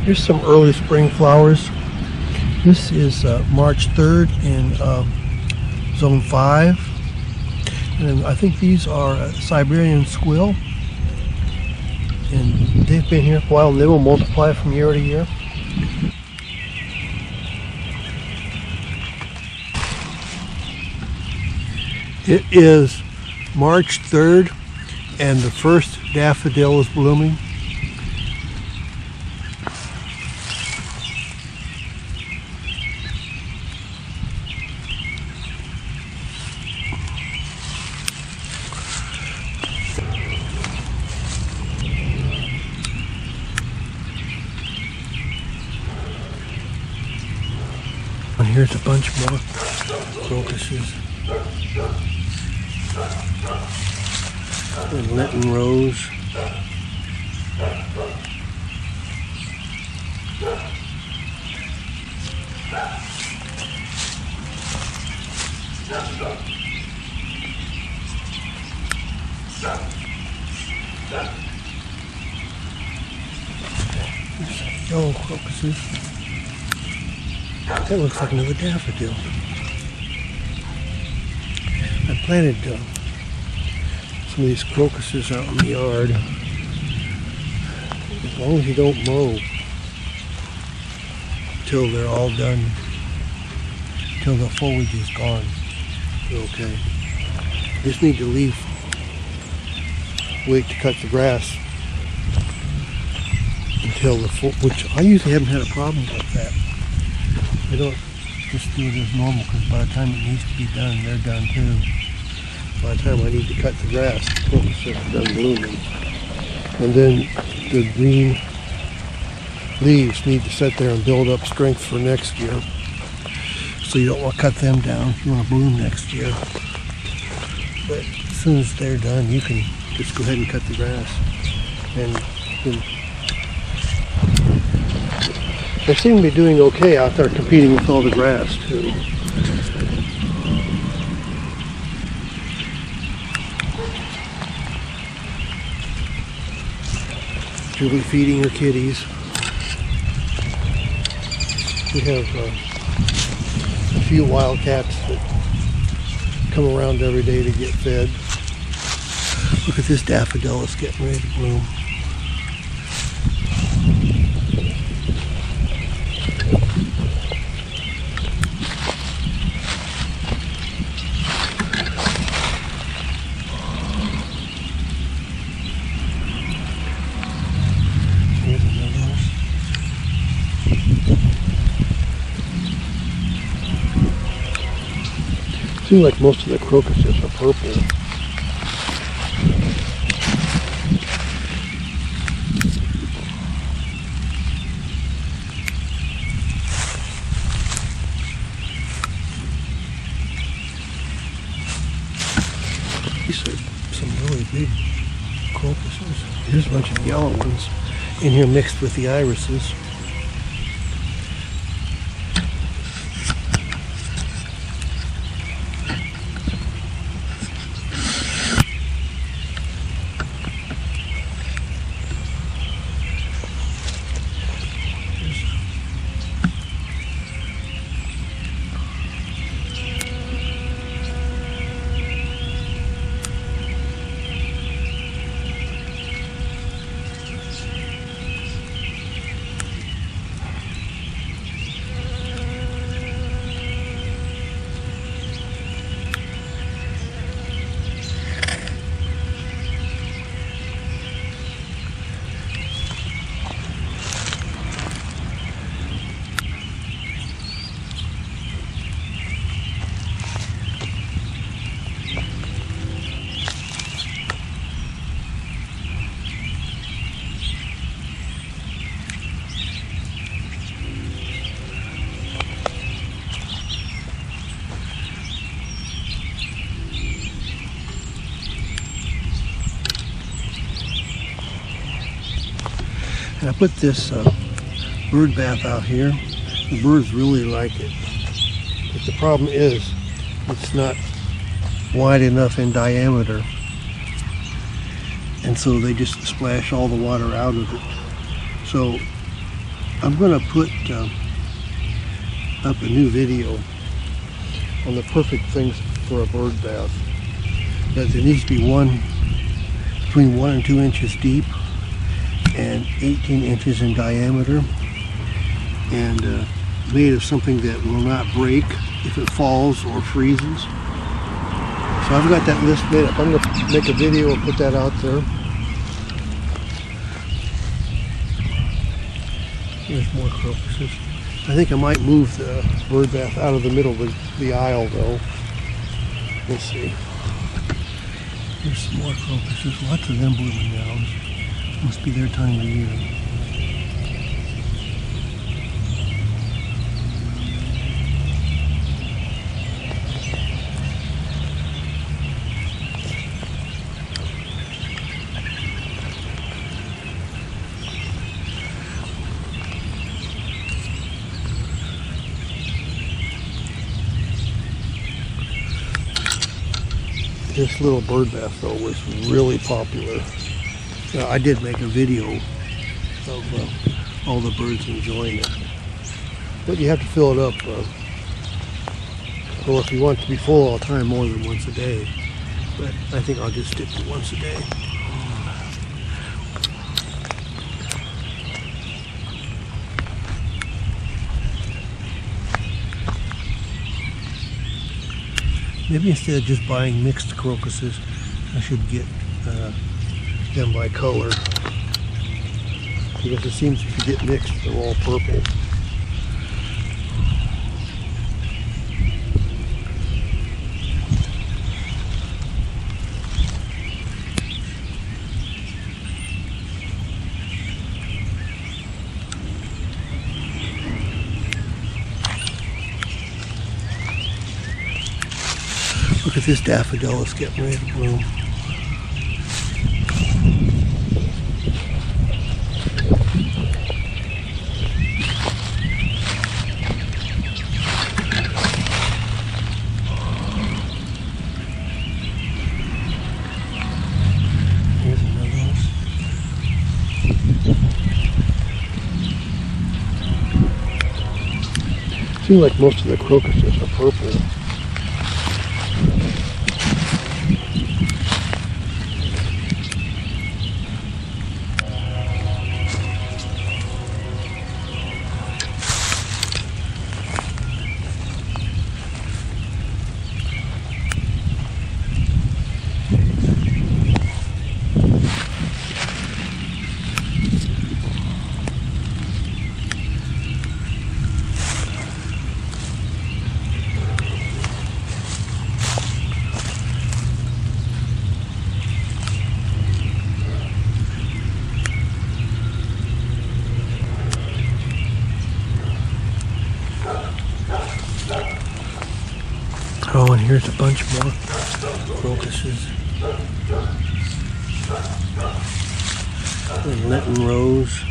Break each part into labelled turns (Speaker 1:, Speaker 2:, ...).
Speaker 1: Here's some early spring flowers. This is March 3rd in Zone 5. And I think these are Siberian squill. And they've been here for a while and they will multiply from year to year. It is March 3rd and the first daffodil is blooming. And here's a bunch more crocuses. And Lenten rose. Yellow crocuses. That looks like another daffodil. I planted some of these crocuses out in the yard. As long as you don't mow till they're all done, till the foliage is gone, you're okay. You just need to wait to cut the grass until which I usually haven't had a problem with that. I don't just do it as normal because by the time it needs to be done, they're done too. By the time I need to cut the grass, the crocuses are done blooming. And then the green leaves need to sit there and build up strength for next year. So you don't want to cut them down. You want to bloom next year. But as soon as they're done, you can just go ahead and cut the grass. And they seem to be doing okay out there competing with all the grass too. She'll be feeding her kitties. We have a few wildcats that come around every day to get fed. Look at this daffodil, it's getting ready to bloom. Seems like most of the crocuses are purple. These are some really big crocuses. Here's a bunch of yellow ones in here mixed with the irises. And I put this bird bath out here. The birds really like it. But the problem is, it's not wide enough in diameter. And so they just splash all the water out of it. So I'm going to put up a new video on the perfect things for a bird bath. That there needs to be between 1 and 2 inches deep and 18 inches in diameter, and made of something that will not break if it falls or freezes. So I've got that list made up. I'm going to make a video and put that out there. There's more crocuses. I think I might move the bird bath out of the middle of the aisle though. Let's see. There's some more crocuses. Lots of them blooming now. Must be their time of year. This little bird bath though was really popular. I did make a video of all the birds enjoying it, but you have to fill it up. Well, if you want it to be full all the time, more than once a day. But I think I'll just stick to once a day. Maybe instead of just buying mixed crocuses, I should get them by color. Because it seems if you get mixed, they're all purple. Look at this daffodil, it's getting ready to bloom. Here's another one. Seems like most of the crocuses are purple. Oh, and here's a bunch more crocuses. And Lenten rose.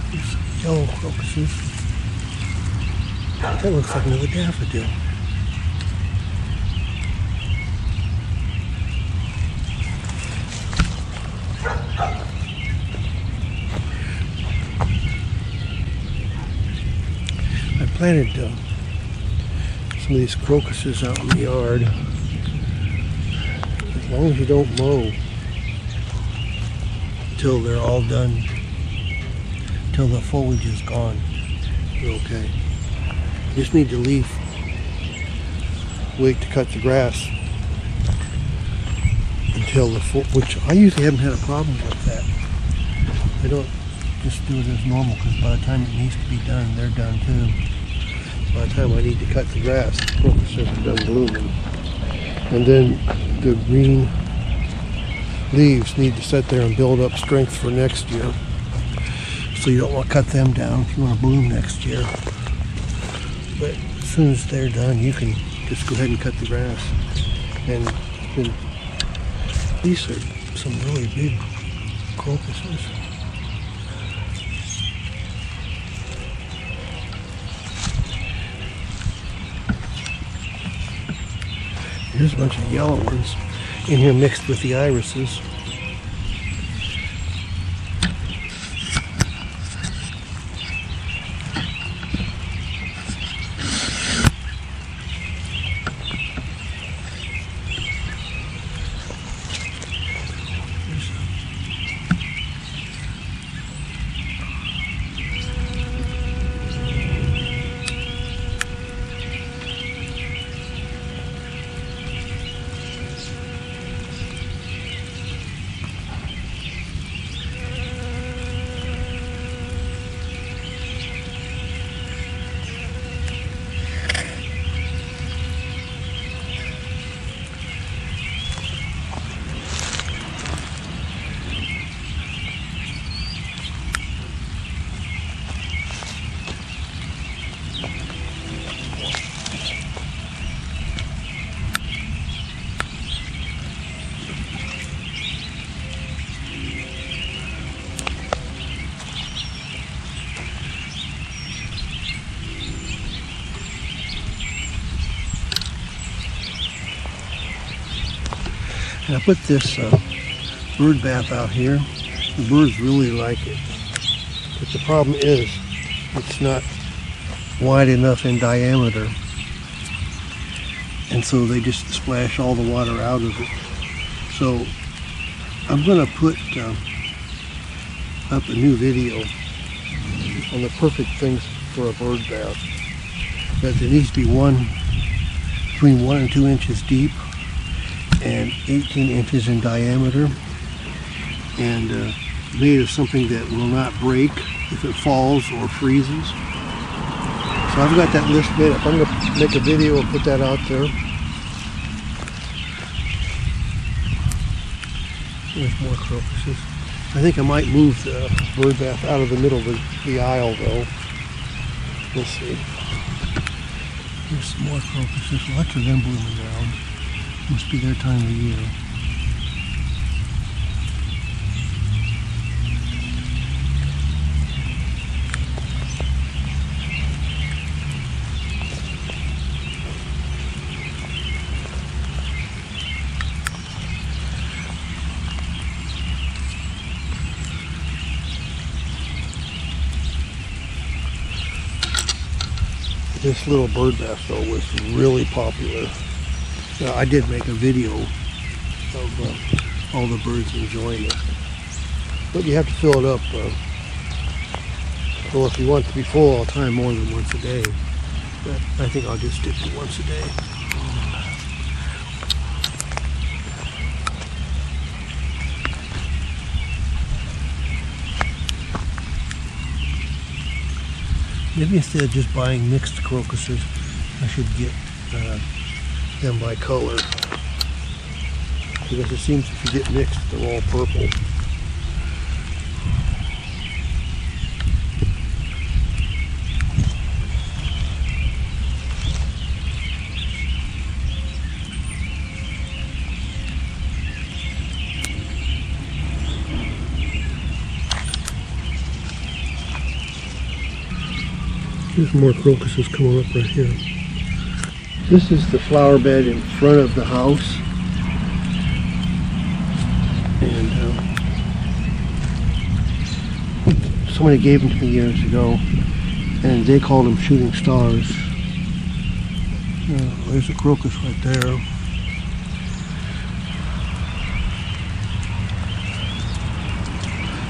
Speaker 1: Here's some yellow crocuses. That looks like another daffodil. I planted some of these crocuses out in the yard. As long as you don't mow until they're all done, until the foliage is gone, you're okay. You just need to wait to cut the grass until which I usually haven't had a problem with that. I don't just do it as normal, because by the time it needs to be done, they're done too. By the time I need to cut the grass, the crocuses are done blooming. And then the green leaves need to sit there and build up strength for next year. So you don't want to cut them down if you want to bloom next year. But as soon as they're done, you can just go ahead and cut the grass. And these are some really big crocuses. There's a bunch of yellow ones in here mixed with the irises. And I put this bird bath out here. The birds really like it. But the problem is it's not wide enough in diameter. And so they just splash all the water out of it. So I'm going to put up a new video on the perfect things for a bird bath. That it needs to be between 1 and 2 inches deep and 18 inches in diameter, and made of something that will not break if it falls or freezes. So I've got that list made up. I'm going to make a video and put that out there. There's more crocuses. I think I might move the bird bath out of the middle of the aisle though. We'll see. There's some more crocuses. Lots of them blooming around. Must be their time of year. This little bird bath though was really popular. I did make a video of all the birds enjoying it, but you have to fill it up. Well, if you want it to be full all the time, more than once a day. But I think I'll just stick to once a day. Maybe instead of just buying mixed crocuses, I should get them by color, because it seems if you get mixed they're all purple. There's more crocuses coming up right here. This is the flower bed in front of the house, and somebody gave them to me years ago, and they called them shooting stars. There's a crocus right there.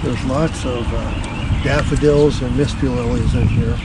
Speaker 1: There's lots of daffodils and mystery lilies in here.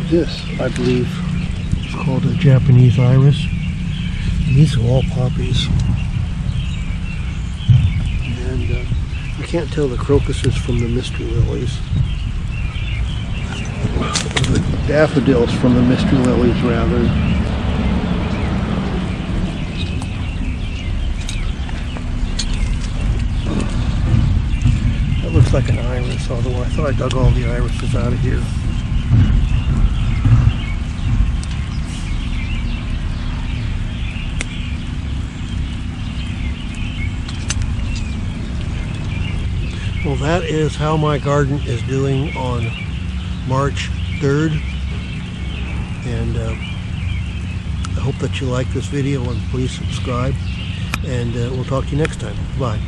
Speaker 1: This, I believe, is called a Japanese iris. And these are all poppies. And I can't tell the crocuses from the mystery lilies. The daffodils from the mystery lilies, rather. That looks like an iris, although I thought I dug all the irises out of here. Well, that is how my garden is doing on March 3rd. And I hope that you like this video, and please subscribe. And we'll talk to you next time. Bye.